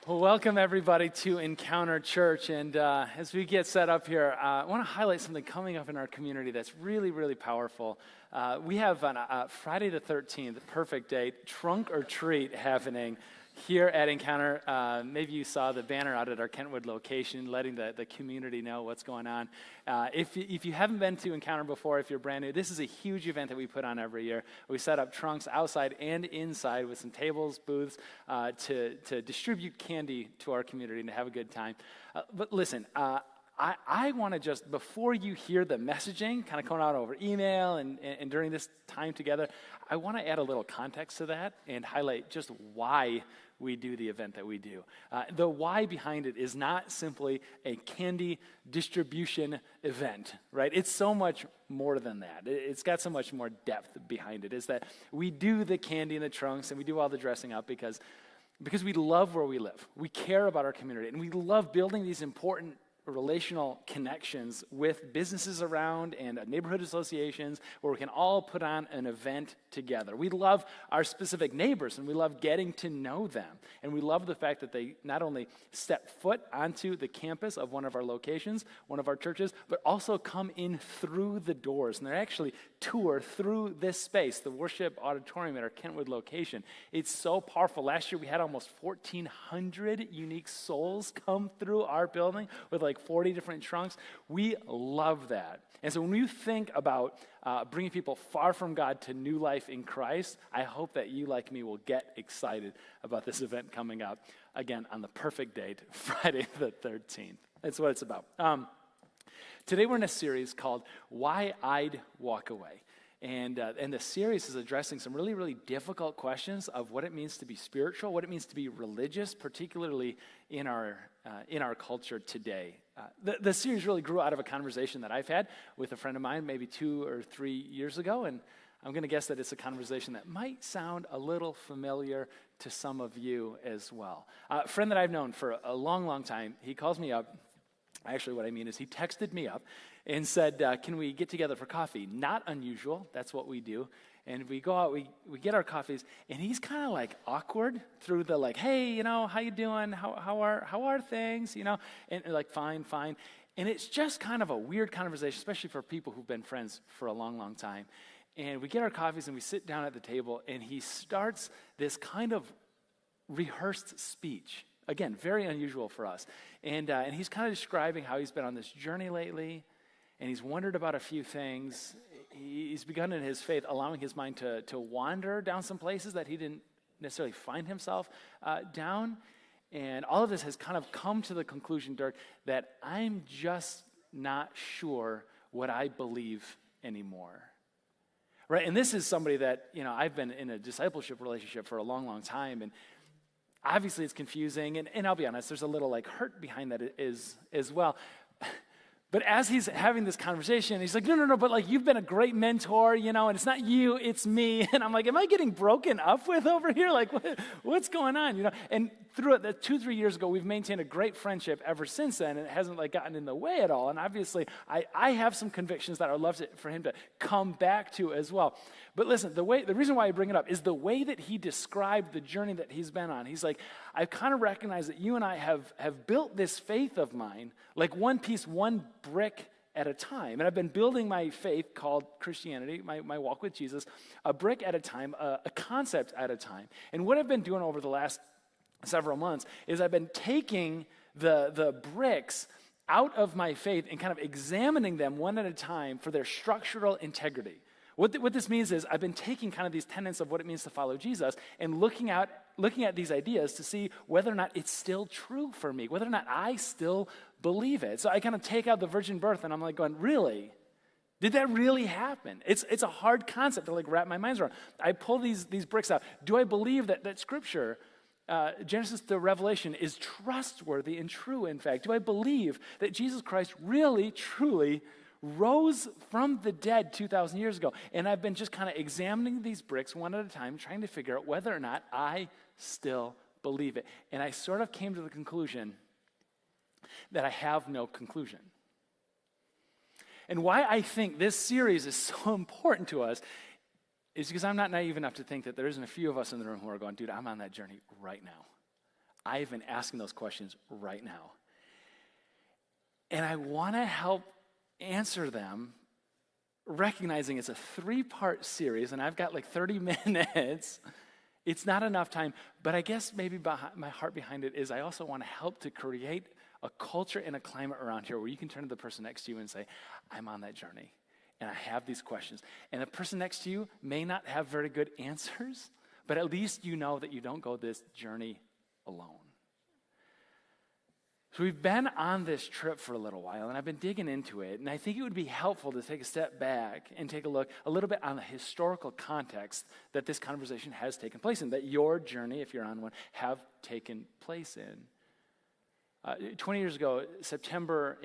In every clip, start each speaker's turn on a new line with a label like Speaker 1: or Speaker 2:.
Speaker 1: Well, welcome everybody to Encounter Church, and as we get set up here, I want to highlight something coming up in our community that's really, really powerful. We have on Friday the 13th, perfect date, trunk or treat happening here at Encounter. Maybe you saw the banner out at our Kentwood location, letting the community know what's going on. If you haven't been to Encounter before, if you're brand new, this is a huge event that we put on every year. We set up trunks outside and inside with some tables, booths, to distribute candy to our community and to have a good time. But listen, I want to just, before you hear the messaging kind of coming out over email and during this time together, I want to add a little context to that and highlight just why we do the event that we do. The why behind it is not simply a candy distribution event, right? It's so much more than that. It's got so much more depth behind it, is that we do the candy in the trunks and we do all the dressing up because we love where we live. We care about our community, and we love building these important relational connections with businesses around and neighborhood associations where we can all put on an event together. We love our specific neighbors, and we love getting to know them. And we love the fact that they not only step foot onto the campus of one of our locations, one of our churches, but also come in through the doors. And they actually tour through this space, the worship auditorium at our Kentwood location. It's so powerful. Last year we had almost 1,400 unique souls come through our building with like 40 different trunks. We love that. And so when you think about bringing people far from God to new life in Christ, I hope that you, like me, will get excited about this event coming up, again, on the perfect date, Friday the 13th. That's what it's about. Today we're in a series called Why I'd Walk Away. And the series is addressing some really, really difficult questions of what it means to be spiritual, what it means to be religious, particularly in our culture today. The series really grew out of a conversation that I've had with a friend of mine maybe 2 or 3 years ago, and I'm going to guess that it's a conversation that might sound a little familiar to some of you as well. A friend that I've known for a long, long time, he calls me up. Actually, what I mean is he texted me up and said, can we get together for coffee? Not unusual. That's what we do. And we go out, we get our coffees, and he's kind of like awkward through the like, hey, how you doing? How are things? And like, fine. And it's just kind of a weird conversation, especially for people who've been friends for a long, long time. And we get our coffees and we sit down at the table, and he starts this kind of rehearsed speech. Again, very unusual for us. And he's kind of describing how he's been on this journey lately, and he's wondered about a few things. He's begun in his faith allowing his mind to wander down some places that he didn't necessarily find himself down. And all of this has kind of come to the conclusion, Dirk, that I'm just not sure what I believe anymore. Right? And this is somebody that, I've been in a discipleship relationship for a long, long time, and obviously it's confusing, and I'll be honest, there's a little like hurt behind that as well. But as he's having this conversation, he's like, no, but like you've been a great mentor, and it's not you, it's me. And I'm like, am I getting broken up with over here? Like, what's going on, And through it, 2-3 years ago, we've maintained a great friendship ever since then, and it hasn't like gotten in the way at all. And obviously, I have some convictions that I'd love for him to come back to as well. But listen, the reason why I bring it up is the way that he described the journey that he's been on. He's like, I've kind of recognized that you and I have built this faith of mine, like one piece, one brick at a time. And I've been building my faith called Christianity, my walk with Jesus, a brick at a time, a concept at a time. And what I've been doing over the last several months is I've been taking the bricks out of my faith and kind of examining them one at a time for their structural integrity. What this means is I've been taking kind of these tenets of what it means to follow Jesus and looking at these ideas to see whether or not it's still true for me, whether or not I still believe it. So I kind of take out the virgin birth, and I'm like going, really? Did that really happen? It's a hard concept to like wrap my mind around. I pull these bricks out. Do I believe that Scripture, Genesis to Revelation, is trustworthy and true, in fact? Do I believe that Jesus Christ really, truly rose from the dead 2,000 years ago? And I've been just kind of examining these bricks one at a time, trying to figure out whether or not I still believe it. And I sort of came to the conclusion that I have no conclusion. And why I think this series is so important to us is because I'm not naive enough to think that there isn't a few of us in the room who are going, dude, I'm on that journey right now. I've been asking those questions right now. And I want to help answer them, recognizing it's a 3-part series, and I've got like 30 minutes. It's not enough time, but I guess maybe my heart behind it is I also want to help to create a culture and a climate around here where you can turn to the person next to you and say, I'm on that journey, and I have these questions. And the person next to you may not have very good answers, but at least you know that you don't go this journey alone. So we've been on this trip for a little while, and I've been digging into it, and I think it would be helpful to take a step back and take a look a little bit on the historical context that this conversation has taken place in, that your journey, if you're on one, have taken place in. 20 years ago, September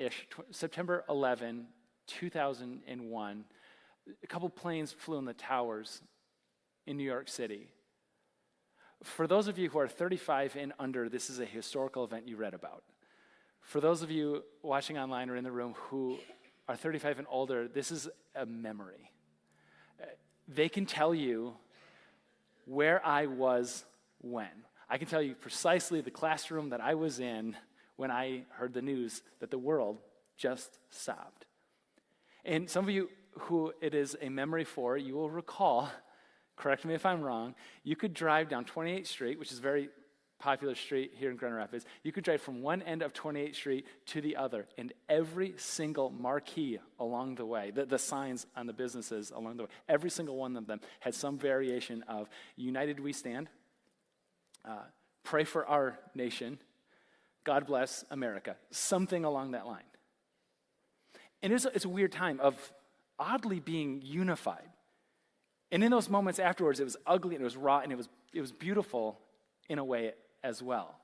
Speaker 1: 11, 2001, a couple planes flew in the towers in New York City. For those of you who are 35 and under, this is a historical event you read about. For those of you watching online or in the room who are 35 and older, this is a memory. They can tell you where I was when. I can tell you precisely the classroom that I was in when I heard the news that the world just stopped. And some of you who it is a memory for, you will recall, correct me if I'm wrong, you could drive down 28th Street, which is a very popular street here in Grand Rapids. You could drive from one end of 28th Street to the other, and every single marquee along the way, the signs on the businesses along the way, every single one of them had some variation of United We Stand, Pray for Our Nation, God Bless America, something along that line. And it's a weird time of oddly being unified. And in those moments afterwards, it was ugly and it was raw and it was beautiful in a way as well.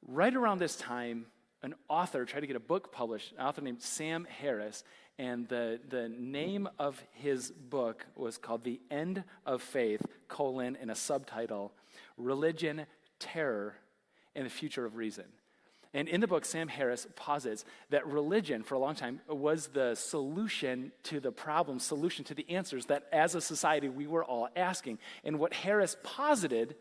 Speaker 1: Right around this time, an author tried to get a book published, an author named Sam Harris, and the name of his book was called The End of Faith, and a subtitle, Religion, Terror, and the Future of Reason. And in the book, Sam Harris posits that religion, for a long time, was the solution to the problem, solution to the answers that as a society we were all asking. And what Harris posited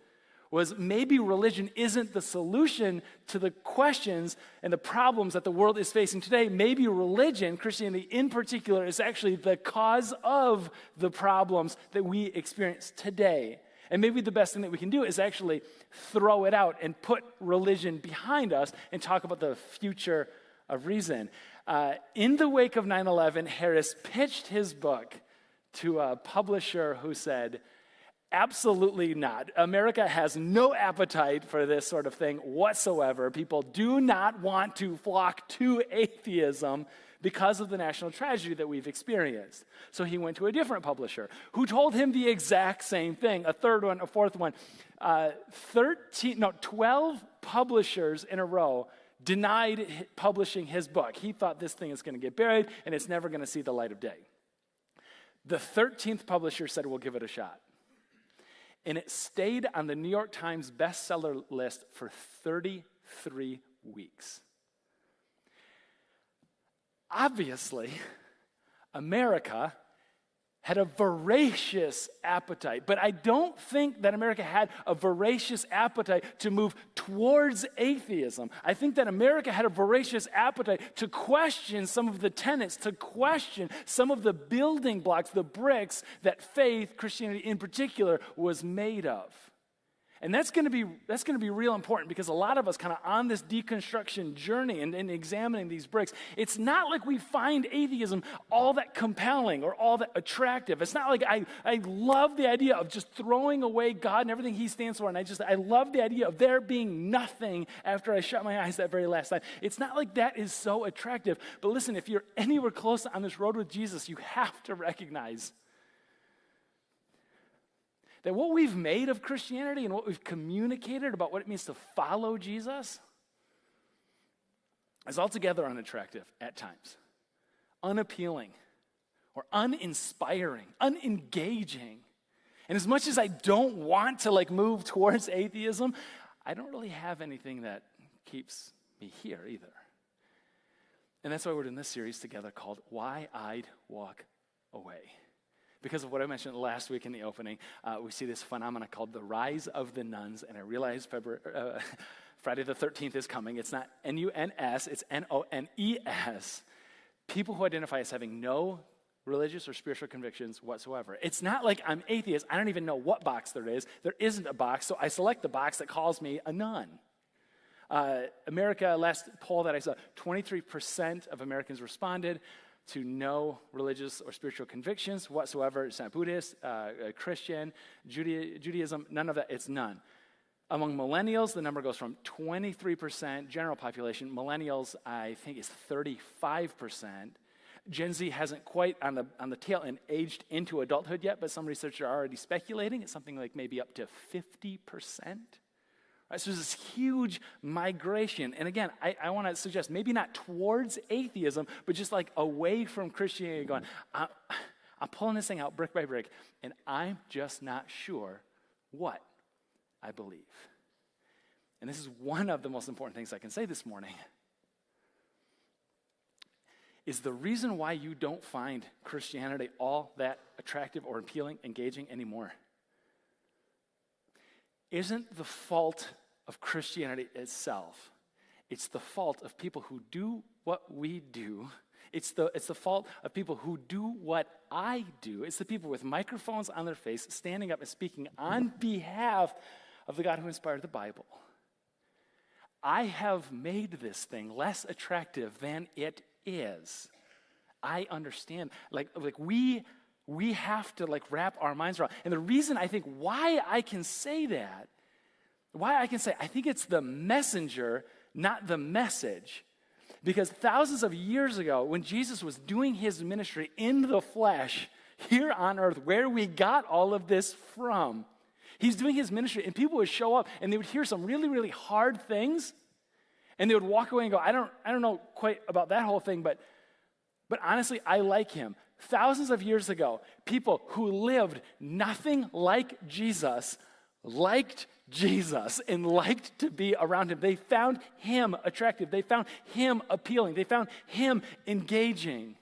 Speaker 1: was maybe religion isn't the solution to the questions and the problems that the world is facing today. Maybe religion, Christianity in particular, is actually the cause of the problems that we experience today. And maybe the best thing that we can do is actually throw it out and put religion behind us and talk about the future of reason. In the wake of 9/11, Harris pitched his book to a publisher who said, absolutely not. America has no appetite for this sort of thing whatsoever. People do not want to flock to atheism because of the national tragedy that we've experienced. So he went to a different publisher who told him the exact same thing, a third one, a fourth one. 12 publishers in a row denied publishing his book. He thought this thing is going to get buried and it's never going to see the light of day. The 13th publisher said, we'll give it a shot. And it stayed on the New York Times bestseller list for 33 weeks. Obviously, America had a voracious appetite, but I don't think that America had a voracious appetite to move towards atheism. I think that America had a voracious appetite to question some of the tenets, to question some of the building blocks, the bricks that faith, Christianity in particular, was made of. And that's going to be real important because a lot of us kind of on this deconstruction journey and examining these bricks, it's not like we find atheism all that compelling or all that attractive. It's not like I love the idea of just throwing away God and everything he stands for, and I love the idea of there being nothing after I shut my eyes that very last time. It's not like that is so attractive. But listen, if you're anywhere close on this road with Jesus, you have to recognize that what we've made of Christianity and what we've communicated about what it means to follow Jesus is altogether unattractive at times, unappealing, or uninspiring, unengaging. And as much as I don't want to move towards atheism, I don't really have anything that keeps me here either. And that's why we're doing this series together called Why I'd Walk Away. because of what I mentioned last week in the opening. We see this phenomenon called the rise of the nuns, and I realize Friday the 13th is coming. It's not N-U-N-S, it's N-O-N-E-S. People who identify as having no religious or spiritual convictions whatsoever. It's not like I'm atheist. I don't even know what box there is. There isn't a box, so I select the box that calls me a nun. America, last poll that I saw, 23% of Americans responded to no religious or spiritual convictions whatsoever. It's not Buddhist, Christian, Judaism, none of that. It's none. Among millennials, the number goes from 23% general population. Millennials, I think, is 35%. Gen Z hasn't quite on the tail end aged into adulthood yet, but some researchers are already speculating it's something like maybe up to 50%. Right, so there's this huge migration. And again, I want to suggest maybe not towards atheism, but just like away from Christianity, going, I'm pulling this thing out brick by brick, and I'm just not sure what I believe. And this is one of the most important things I can say this morning. Is the reason why you don't find Christianity all that attractive or appealing, engaging anymore isn't the fault of Christianity itself. It's the fault of people who do what we do. It's the fault of people who do what I do. It's the people with microphones on their face standing up and speaking on behalf of the God who inspired the Bible. I have made this thing less attractive than it is. I understand. Like we have to wrap our minds around. And the reason I think why I can say that, I think it's the messenger, not the message. Because thousands of years ago, when Jesus was doing his ministry in the flesh here on earth, where we got all of this from, he's doing his ministry, and people would show up, and they would hear some really, really hard things, and they would walk away and go, I don't know quite about that whole thing, but honestly, I like him. Thousands of years ago, people who lived nothing like Jesus liked Jesus and liked to be around him. They found him attractive. They found him appealing. They found him engaging.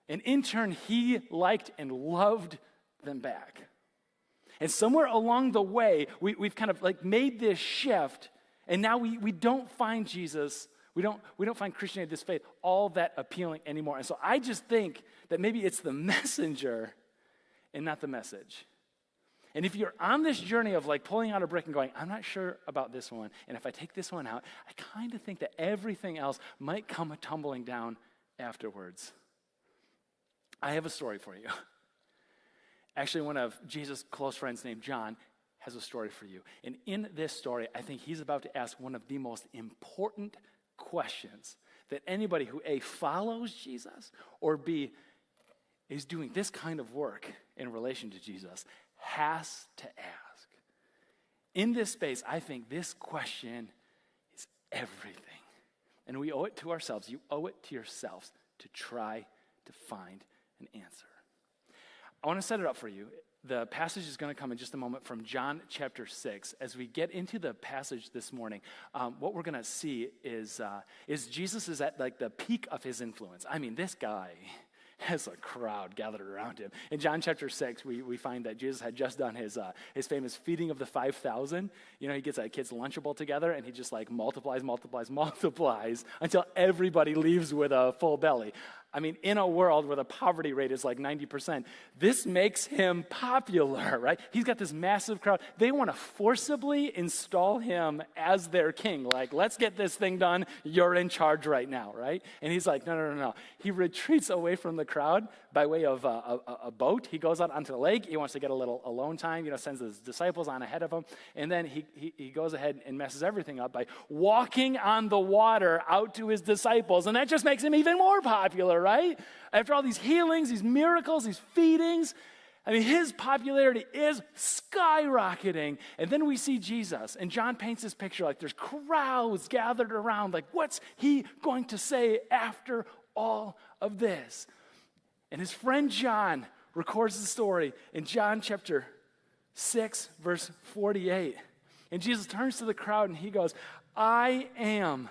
Speaker 1: And in turn, he liked and loved them back. And somewhere along the way, we've kind of made this shift, and now we don't find Jesus, we don't find Christianity, this faith, all that appealing anymore. And so I just think that maybe it's the messenger and not the message. And if you're on this journey of pulling out a brick and going, I'm not sure about this one, and if I take this one out, I kind of think that everything else might come tumbling down afterwards. I have a story for you. Actually, one of Jesus' close friends named John has a story for you. And in this story, I think he's about to ask one of the most important questions that anybody who A, follows Jesus, or B, is doing this kind of work in relation to Jesus has to ask. In this space, I think this question is everything. And we owe it to ourselves. You owe it to yourselves to try to find an answer. I want to set it up for you. The passage is going to come in just a moment from John chapter 6. As we get into the passage this morning, what we're going to see is Jesus is at the peak of his influence. I mean, this guy has a crowd gathered around him. In John chapter 6, we find that Jesus had just done his famous feeding of the 5,000. You know, he gets a kid's Lunchable together, and he just multiplies until everybody leaves with a full belly. I mean, in a world where the poverty rate is 90%, this makes him popular, right? He's got this massive crowd. They want to forcibly install him as their king. Let's get this thing done. You're in charge right now, right? And he's like, no. He retreats away from the crowd by way of a boat. He goes out onto the lake. He wants to get a little alone time, sends his disciples on ahead of him. And then he goes ahead and messes everything up by walking on the water out to his disciples. And that just makes him even more popular, right? After all these healings, these miracles, these feedings, I mean, his popularity is skyrocketing. And then we see Jesus, and John paints this picture there's crowds gathered around. What's he going to say after all of this? And his friend John records the story in John chapter 6, verse 48. And Jesus turns to the crowd and he goes, I am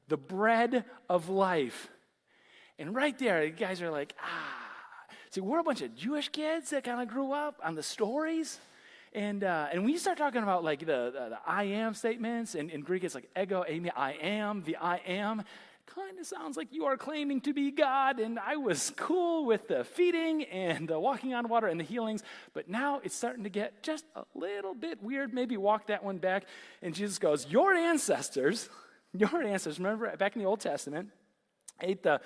Speaker 1: the bread of life. And right there, the guys are like, See, we're a bunch of Jewish kids that kind of grew up on the stories. And when you start talking about like the I am statements, and in Greek it's like ego, eimi, I am, the I am, kind of sounds like you are claiming to be God, and I was cool with the feeding and the walking on water and the healings, but now it's starting to get just a little bit weird. Maybe walk that one back. And Jesus goes, your ancestors, remember back in the Old Testament, ate the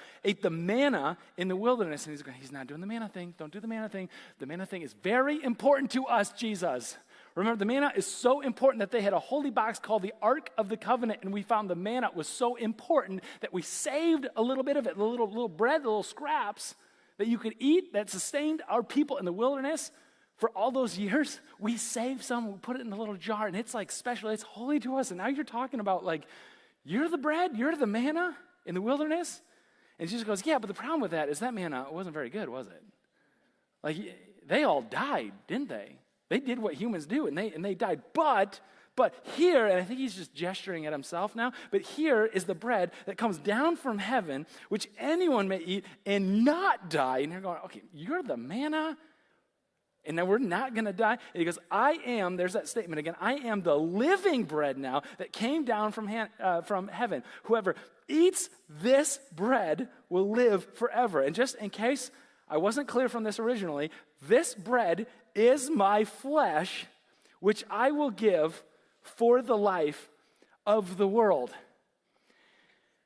Speaker 1: manna in the wilderness. And he's not doing the manna thing. Don't do the manna thing. The manna thing is very important to us, Jesus. Remember, the manna is so important that they had a holy box called the Ark of the Covenant, and we found the manna was so important that we saved a little bit of it, the little bread, the little scraps that you could eat that sustained our people in the wilderness for all those years. We saved some, we put it in a little jar, and it's like special, it's holy to us. And now you're talking about like, you're the bread, you're the manna in the wilderness? And Jesus goes, yeah, but the problem with that is that manna wasn't very good, was it? Like, they all died, didn't they? They did what humans do, and they died. But here, and I think he's just gesturing at himself now, but here is the bread that comes down from heaven, which anyone may eat and not die. And you're going, okay, you're the manna, and now we're not going to die. And he goes, I am, there's that statement again, I am the living bread now that came down from heaven. Whoever eats this bread will live forever. And just in case I wasn't clear from this originally, this bread is my flesh, which I will give for the life of the world.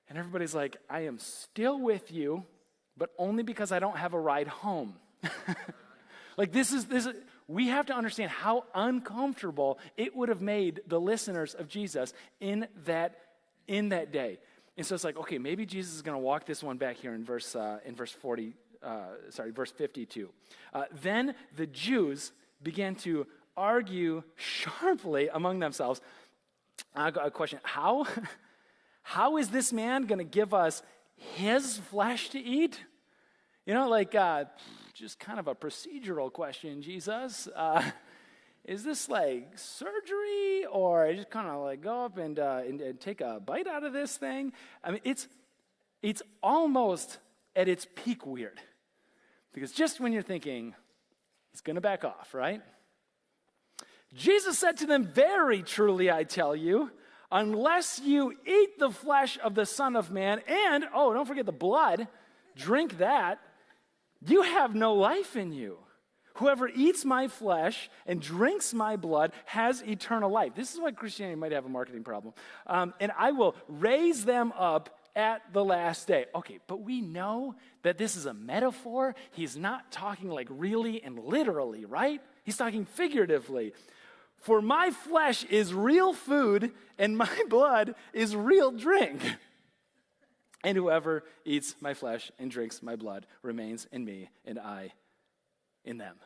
Speaker 1: And everybody's like, I am still with you, but only because I don't have a ride home. Like this is, we have to understand how uncomfortable it would have made the listeners of Jesus in that day. And so it's like, okay, maybe Jesus is going to walk this one back here in verse 52. Then the Jews began to argue sharply among themselves. I got a question. How is this man going to give us his flesh to eat? You know, like just kind of a procedural question, Jesus. Is this like surgery, or just kind of like go up and take a bite out of this thing? I mean, it's almost at its peak weird. Because just when you're thinking, he's going to back off, right? Jesus said to them, very truly I tell you, unless you eat the flesh of the Son of Man and, oh, don't forget the blood, drink that, you have no life in you. Whoever eats my flesh and drinks my blood has eternal life. This is why Christianity might have a marketing problem. And I will raise them up at the last day. Okay, but we know that this is a metaphor. He's not talking like really and literally, right? He's talking figuratively. For my flesh is real food and my blood is real drink. And whoever eats my flesh and drinks my blood remains in me and I in them.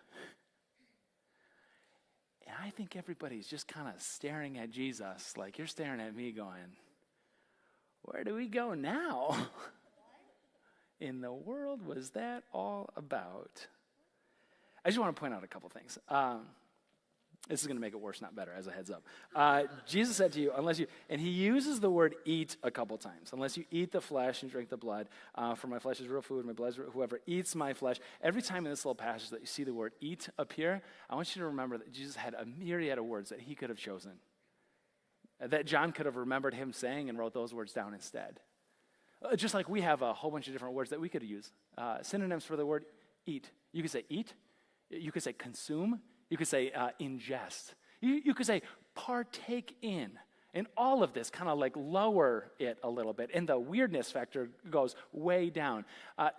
Speaker 1: And I think everybody's just kind of staring at Jesus like you're staring at me going, where do we go now? In the world was that all about? I just want to point out a couple things. This is going to make it worse, not better, as a heads up. Jesus said to you, and he uses the word eat a couple times. Unless you eat the flesh and drink the blood, for my flesh is real food, my blood is real, whoever eats my flesh. Every time in this little passage that you see the word eat appear, I want you to remember that Jesus had a myriad of words that he could have chosen. That John could have remembered him saying and wrote those words down instead. Just like we have a whole bunch of different words that we could use. Synonyms for the word eat. You could say eat. You could say consume. You could say ingest. You could say partake in. And all of this kind of like lower it a little bit. And the weirdness factor goes way down.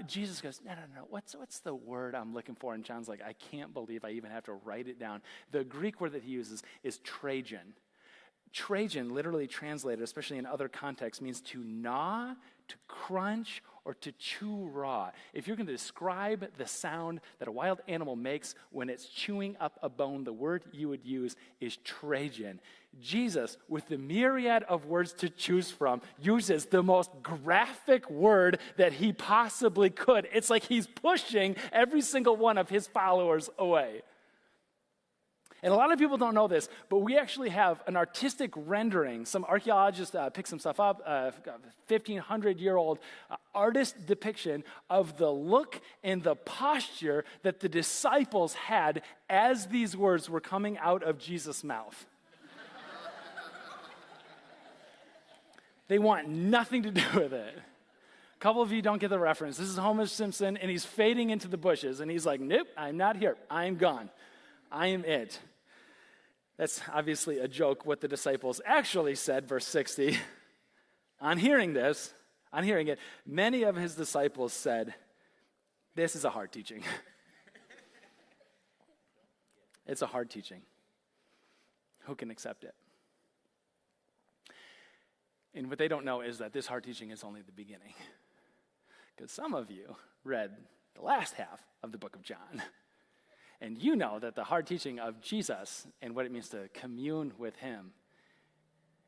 Speaker 1: Jesus goes, no. What's the word I'm looking for? And John's like, I can't believe I even have to write it down. The Greek word that he uses is Trajan. Trajan, literally translated, especially in other contexts, means to gnaw, to crunch, or to chew raw. If you're going to describe the sound that a wild animal makes when it's chewing up a bone, the word you would use is Trajan. Jesus, with the myriad of words to choose from, uses the most graphic word that he possibly could. It's like he's pushing every single one of his followers away. And a lot of people don't know this, but we actually have an artistic rendering. Some archaeologists picked some stuff up, 1,500-year-old artist depiction of the look and the posture that the disciples had as these words were coming out of Jesus' mouth. They want nothing to do with it. A couple of you don't get the reference. This is Homer Simpson, and he's fading into the bushes, and he's like, nope, I'm not here. I'm gone. I am it. That's obviously a joke. What the disciples actually said, verse 60, on hearing it, many of his disciples said, this is a hard teaching. It's a hard teaching. Who can accept it? And what they don't know is that this hard teaching is only the beginning. Because some of you read the last half of the book of John. And you know that the hard teaching of Jesus and what it means to commune with him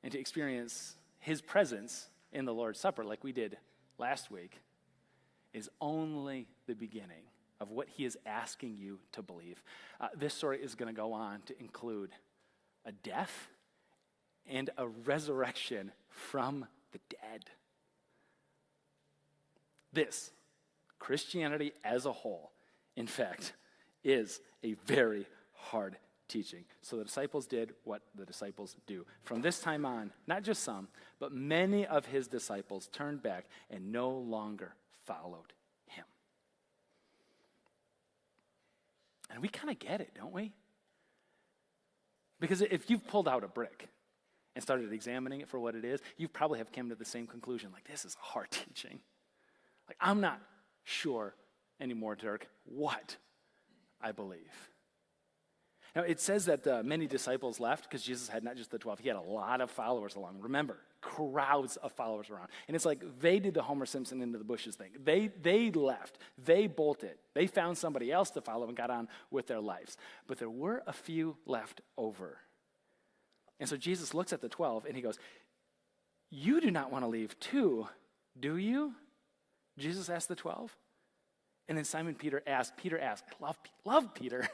Speaker 1: and to experience his presence in the Lord's Supper like we did last week is only the beginning of what he is asking you to believe. This story is going to go on to include a death and a resurrection from the dead. This, Christianity as a whole, in fact, is a very hard teaching. So the disciples did what the disciples do. From this time on, not just some, but many of his disciples turned back and no longer followed him. And we kind of get it, don't we? Because if you've pulled out a brick and started examining it for what it is, you probably have come to the same conclusion, like, this is a hard teaching. Like, I'm not sure anymore, Dirk, what I believe. Now, it says that many disciples left because Jesus had not just the 12. He had a lot of followers along. Remember, crowds of followers around. And it's like they did the Homer Simpson into the bushes thing. They left. They bolted. They found somebody else to follow and got on with their lives. But there were a few left over. And so Jesus looks at the 12 and he goes, you do not want to leave too, do you? Jesus asked the 12. And then Simon Peter asked, I love Peter.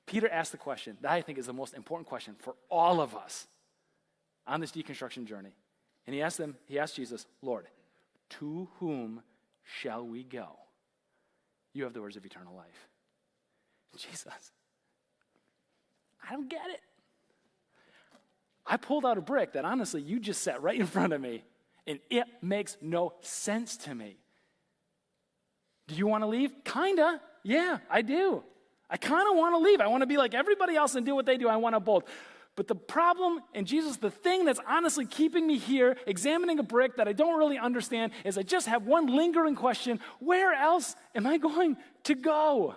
Speaker 1: Peter asked the question that I think is the most important question for all of us on this deconstruction journey. And he asked Jesus, Lord, to whom shall we go? You have the words of eternal life. Jesus, I don't get it. I pulled out a brick that honestly you just set right in front of me, and it makes no sense to me. Do you want to leave? Kinda. Yeah, I do. I kind of want to leave. I want to be like everybody else and do what they do. I want to bolt. But the problem, and Jesus, the thing that's honestly keeping me here, examining a brick that I don't really understand, is I just have one lingering question. Where else am I going to go?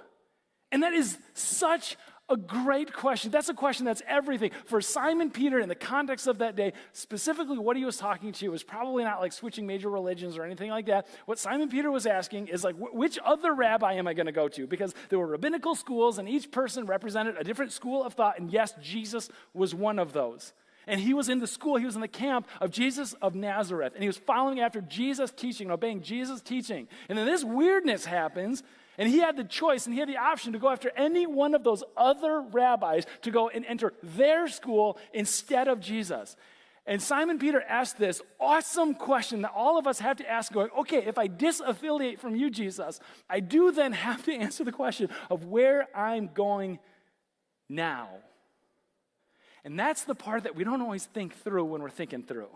Speaker 1: And that is such a great question. That's a question that's everything. For Simon Peter, in the context of that day, specifically what he was talking to was probably not like switching major religions or anything like that. What Simon Peter was asking is like, which other rabbi am I going to go to? Because there were rabbinical schools, and each person represented a different school of thought, and yes, Jesus was one of those. And he was in the school, he was in the camp of Jesus of Nazareth, and he was following after Jesus' teaching and obeying Jesus' teaching. And then this weirdness happens, and he had the choice and he had the option to go after any one of those other rabbis to go and enter their school instead of Jesus. And Simon Peter asked this awesome question that all of us have to ask, going, okay, if I disaffiliate from you, Jesus, I do then have to answer the question of where I'm going now. And that's the part that we don't always think through when we're thinking through.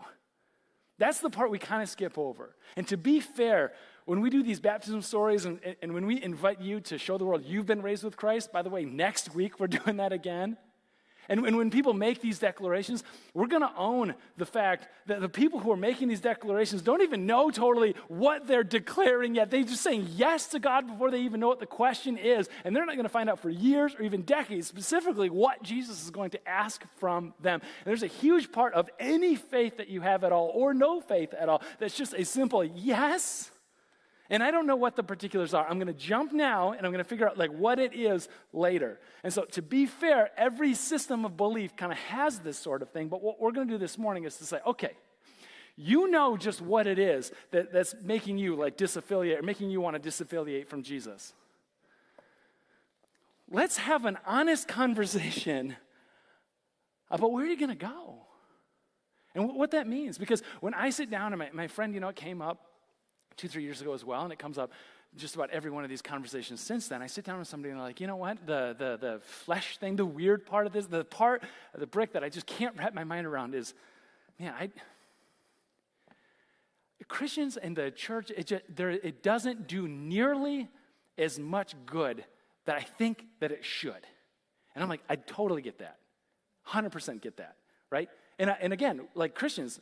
Speaker 1: That's the part we kind of skip over. And to be fair, when we do these baptism stories and when we invite you to show the world you've been raised with Christ, by the way, next week we're doing that again. And when people make these declarations, we're going to own the fact that the people who are making these declarations don't even know totally what they're declaring yet. They're just saying yes to God before they even know what the question is. And they're not going to find out for years or even decades specifically what Jesus is going to ask from them. And there's a huge part of any faith that you have at all or no faith at all that's just a simple yes. And I don't know what the particulars are. I'm going to jump now, and I'm going to figure out like what it is later. And so to be fair, every system of belief kind of has this sort of thing. But what we're going to do this morning is to say, okay, you know just what it is that's making you like disaffiliate or making you want to disaffiliate from Jesus. let's have an honest conversation about where you're going to go and what that means. Because when I sit down, and my friend, it came up 2-3 years ago as well, and it comes up just about every one of these conversations since then. I sit down with somebody and they're like, you know what, the flesh thing, the weird part of this, the part of the brick that I just can't wrap my mind around is, man, Christians and the church, it doesn't do nearly as much good that I think that it should. And I'm like, I totally get that. 100% get that, right? And again, like Christians,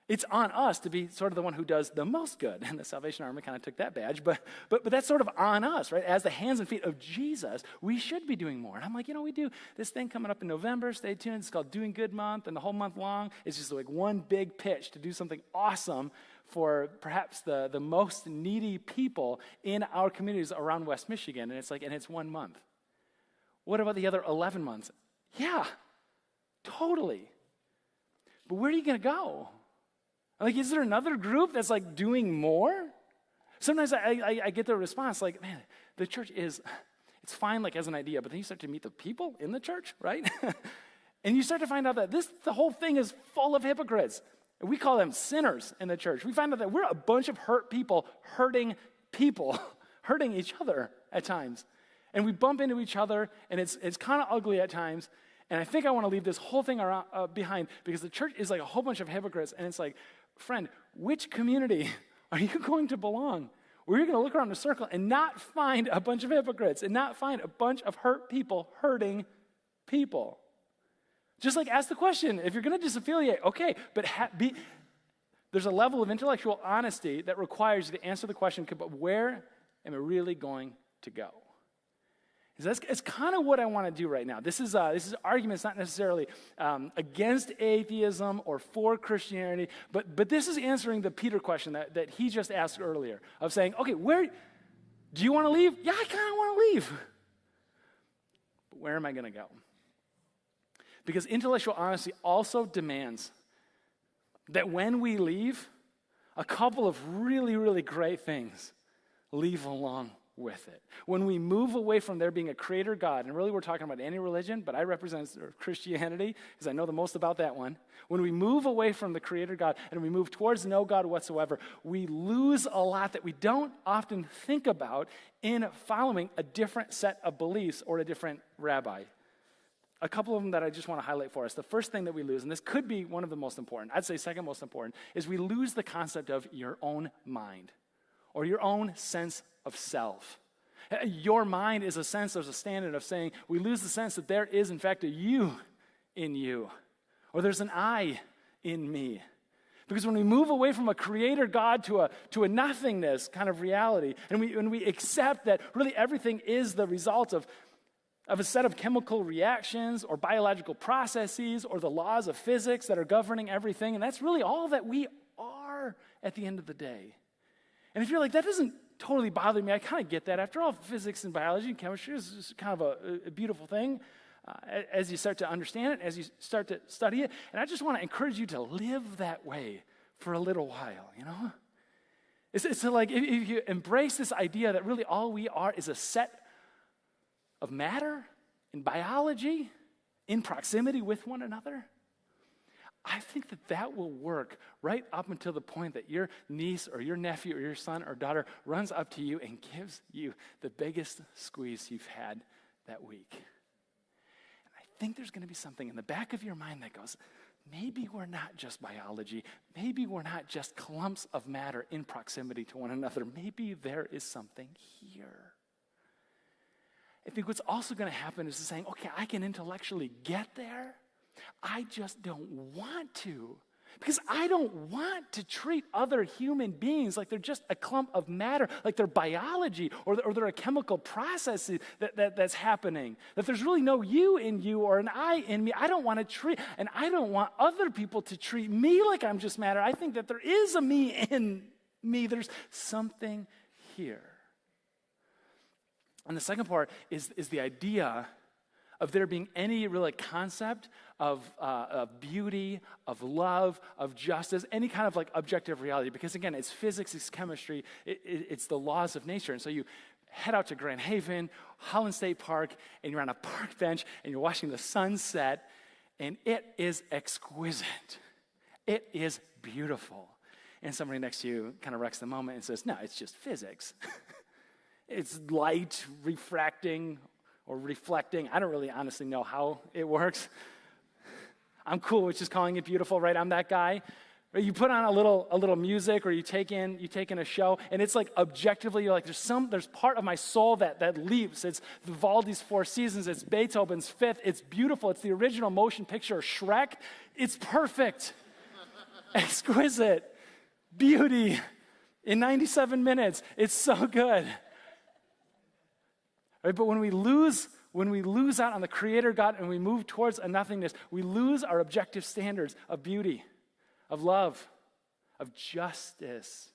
Speaker 1: it's on us to be sort of the one who does the most good. And the Salvation Army kind of took that badge, but that's sort of on us, right? As the hands and feet of Jesus, we should be doing more. And I'm like, we do this thing coming up in November, stay tuned, it's called Doing Good Month, and the whole month long is just like one big pitch to do something awesome for perhaps the most needy people in our communities around West Michigan, and it's 1 month. What about the other 11 months? Yeah, totally. But where are you going to go? Like, is there another group that's like doing more? Sometimes I get the response like, man, the church it's fine like as an idea, but then you start to meet the people in the church, right? And you start to find out that the whole thing is full of hypocrites. We call them sinners in the church. We find out that we're a bunch of people, hurting each other at times. And we bump into each other, and it's kind of ugly at times. And I think I want to leave this whole thing around behind, because the church is like a whole bunch of hypocrites. And it's like, friend, which community are you going to belong? Where you're going to look around in a circle and not find a bunch of hypocrites and not find a bunch of hurt people hurting people. Just like ask the question, if you're going to disaffiliate, okay, but there's a level of intellectual honesty that requires you to answer the question, but where am I really going to go? It's kind of what I want to do right now. This is arguments not necessarily against atheism or for Christianity, but this is answering the Peter question that he just asked earlier of saying, okay, where do you want to leave? Yeah, I kind of want to leave. But where am I going to go? Because intellectual honesty also demands that when we leave, a couple of really, really great things leave along with it. When we move away from there being a creator God, and really we're talking about any religion, but I represent Christianity because I know the most about that one. When we move away from the creator God and we move towards no God whatsoever, we lose a lot that we don't often think about in following a different set of beliefs or a different rabbi. A couple of them that I just want to highlight for us. The first thing that we lose, and this could be one of the most important, I'd say second most important, is we lose the concept of your own mind or your own sense of self. Your mind is a sense, there's a standard of saying, we lose the sense that there is in fact a you in you, or there's an I in me. Because when we move away from a creator God to a nothingness kind of reality, and when we accept that really everything is the result of a set of chemical reactions or biological processes or the laws of physics that are governing everything, and that's really all that we are at the end of the day. And if you're like, that doesn't totally bother me, I kind of get that. After all, physics and biology and chemistry is kind of a beautiful thing as you start to understand it, as you start to study it. And I just want to encourage you to live that way for a little while, It's like if you embrace this idea that really all we are is a set of matter in biology, in proximity with one another, I think that will work right up until the point that your niece or your nephew or your son or daughter runs up to you and gives you the biggest squeeze you've had that week. And I think there's going to be something in the back of your mind that goes, maybe we're not just biology. Maybe we're not just clumps of matter in proximity to one another. Maybe there is something here. I think what's also going to happen is saying, okay, I can intellectually get there. I just don't want to. Because I don't want to treat other human beings like they're just a clump of matter, like they're biology or they're a chemical process that's happening. That there's really no you in you or an I in me. I don't want to treat, and I don't want other people to treat me like I'm just matter. I think that there is a me in me. There's something here. And the second part is the idea of there being any real concept of beauty, of love, of justice, any kind of objective reality. Because again, it's physics, it's chemistry, it's the laws of nature. And so you head out to Grand Haven, Holland State Park, and you're on a park bench, and you're watching the sunset, and it is exquisite. It is beautiful. And somebody next to you kind of wrecks the moment and says, no, it's just physics. It's light refracting or reflecting. I don't really honestly know how it works. I'm cool with just calling it beautiful, right? I'm that guy. Or you put on a little music, or you take in a show, and it's like objectively, you're like, there's part of my soul that leaps. It's Vivaldi's Four Seasons, it's Beethoven's Fifth, it's beautiful, it's the original motion picture of Shrek. It's perfect, exquisite, beauty in 97 minutes. It's so good. Right? But when we lose out on the Creator God and we move towards a nothingness, we lose our objective standards of beauty, of love, of justice.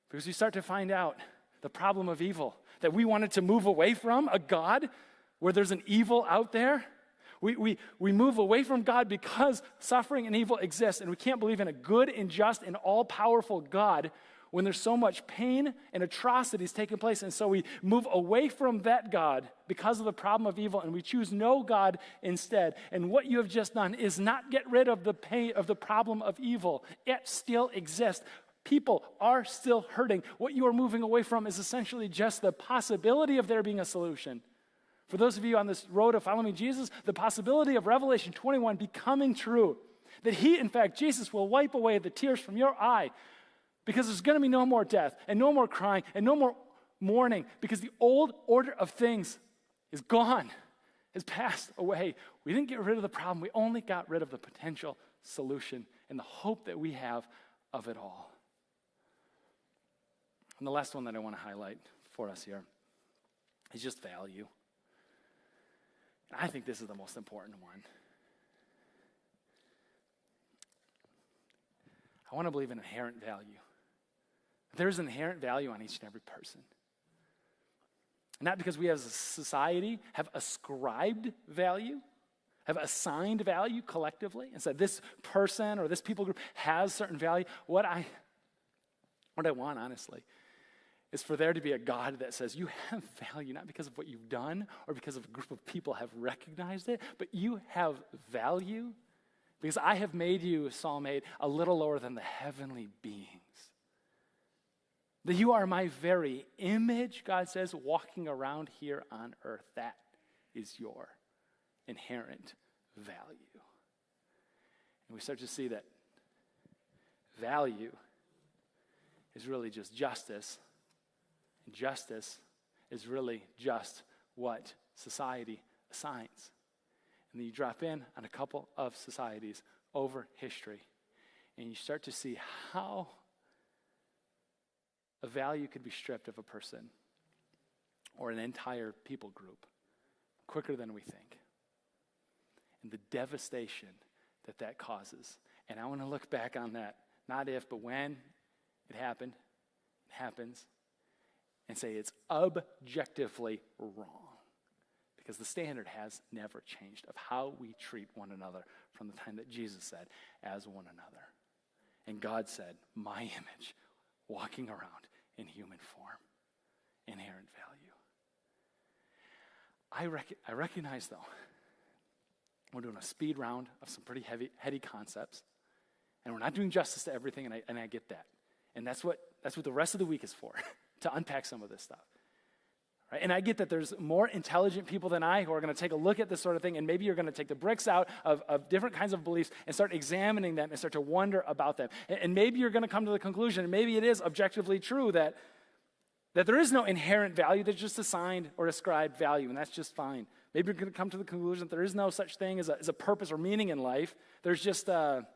Speaker 1: Because we start to find out the problem of evil, that we wanted to move away from a God where there's an evil out there. We move away from God because suffering and evil exists, and we can't believe in a good and just and all-powerful God when there's so much pain and atrocities taking place. And so we move away from that God because of the problem of evil, and we choose no God instead. And what you have just done is not get rid of the pain of the problem of evil. It still exists. People are still hurting. What you are moving away from is essentially just the possibility of there being a solution. For those of you on this road of following Jesus, the possibility of Revelation 21 becoming true, that he, in fact, Jesus, will wipe away the tears from your eye, because there's going to be no more death and no more crying and no more mourning, because the old order of things is gone, has passed away. We didn't get rid of the problem. We only got rid of the potential solution and the hope that we have of it all. And the last one that I want to highlight for us here is just value. And I think this is the most important one. I want to believe in inherent value. There's inherent value on each and every person. Not because we as a society have ascribed value, have assigned value collectively, and said this person or this people group has certain value. What I want, honestly, is for there to be a God that says you have value, not because of what you've done or because of a group of people have recognized it, but you have value because I have made you, Saul made, a little lower than the heavenly beings. That you are my very image, God says, walking around here on earth. That is your inherent value. And we start to see that value is really just justice. And justice is really just what society assigns. And then you drop in on a couple of societies over history, and you start to see how a value could be stripped of a person or an entire people group quicker than we think. And the devastation that causes. And I want to look back on that, not if, but when it happened, it happens, and say it's objectively wrong. Because the standard has never changed of how we treat one another from the time that Jesus said, as one another. And God said, my image, walking around in human form, inherent value. I recognize, though, we're doing a speed round of some pretty heady concepts, and we're not doing justice to everything, and I get that. And that's what the rest of the week is for, to unpack some of this stuff. Right? And I get that there's more intelligent people than I who are going to take a look at this sort of thing, and maybe you're going to take the bricks out of different kinds of beliefs and start examining them and start to wonder about them. And maybe you're going to come to the conclusion, and maybe it is objectively true that there is no inherent value, that's just assigned or ascribed value, and that's just fine. Maybe you're going to come to the conclusion that there is no such thing as a purpose or meaning in life. There's just a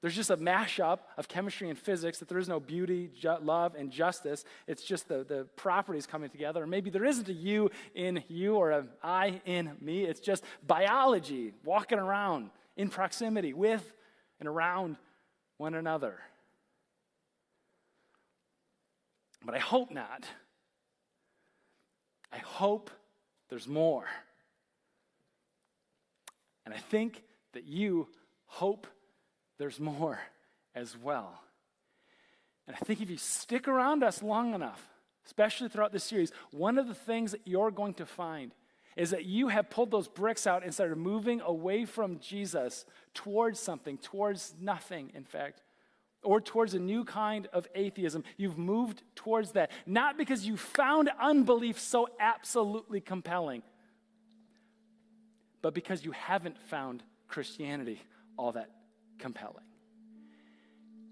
Speaker 1: mashup of chemistry and physics, that there is no beauty, love, and justice. It's just the properties coming together. Or maybe there isn't a you in you or an I in me. It's just biology walking around in proximity with and around one another. But I hope not. I hope there's more. And I think that you hope there's more as well. And I think if you stick around us long enough, especially throughout this series, one of the things that you're going to find is that you have pulled those bricks out and started moving away from Jesus towards something, towards nothing, in fact, or towards a new kind of atheism. You've moved towards that, not because you found unbelief so absolutely compelling, but because you haven't found Christianity all that compelling.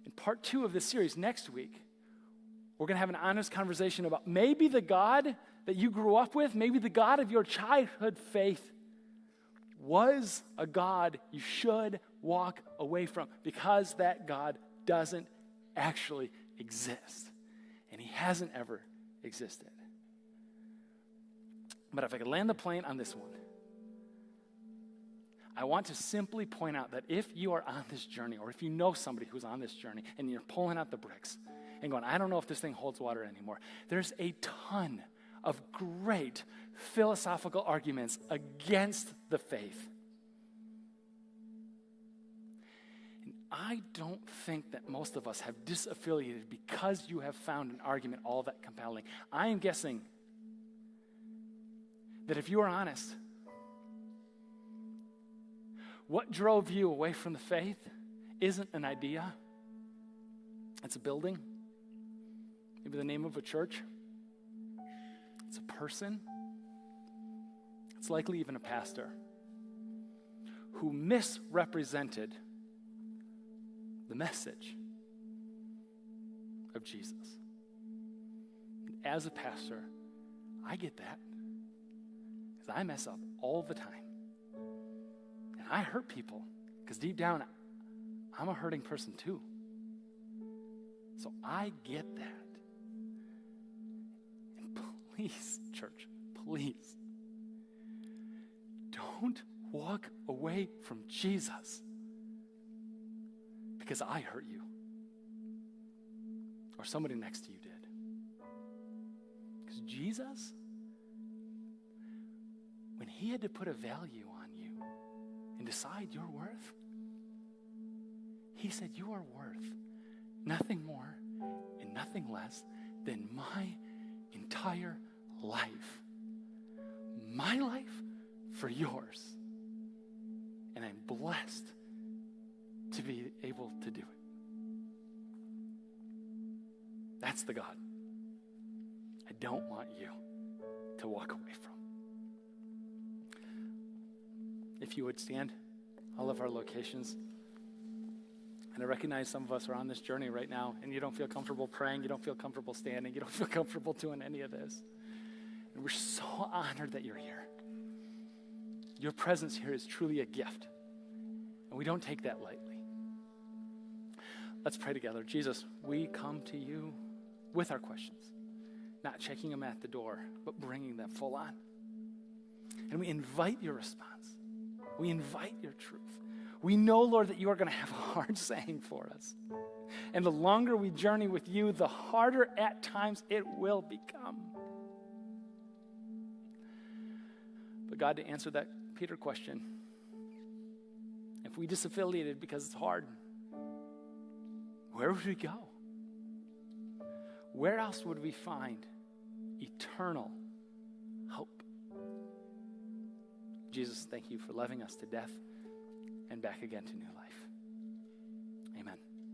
Speaker 1: In part 2 of this series, next week, we're going to have an honest conversation about maybe the God that you grew up with, maybe the God of your childhood faith was a God you should walk away from because that God doesn't actually exist, and he hasn't ever existed. But if I could land the plane on this one, I want to simply point out that if you are on this journey, or if you know somebody who's on this journey, and you're pulling out the bricks and going, I don't know if this thing holds water anymore, there's a ton of great philosophical arguments against the faith. And I don't think that most of us have disaffiliated because you have found an argument all that compelling. I am guessing that if you are honest, what drove you away from the faith isn't an idea. It's a building, maybe the name of a church. It's a person. It's likely even a pastor who misrepresented the message of Jesus. As a pastor, I get that because I mess up all the time. And I hurt people because deep down, I'm a hurting person too. So I get that. And please, church, please, don't walk away from Jesus because I hurt you or somebody next to you did. Because Jesus, when he had to put a value on you and decide your worth, he said, you are worth nothing more and nothing less than my entire life. My life for yours. And I'm blessed to be able to do it. That's the God I don't want you to walk away from. If you would stand, all of our locations. And I recognize some of us are on this journey right now, and you don't feel comfortable praying, you don't feel comfortable standing, you don't feel comfortable doing any of this. And we're so honored that you're here. Your presence here is truly a gift, and we don't take that lightly. Let's pray together. Jesus, we come to you with our questions, not checking them at the door, but bringing them full on. And we invite your response. We invite your truth. We know, Lord, that you are going to have a hard saying for us. And the longer we journey with you, the harder at times it will become. But God, to answer that Peter question, if we disaffiliated because it's hard, where would we go? Where else would we find eternal hope? Jesus, thank you for loving us to death and back again to new life.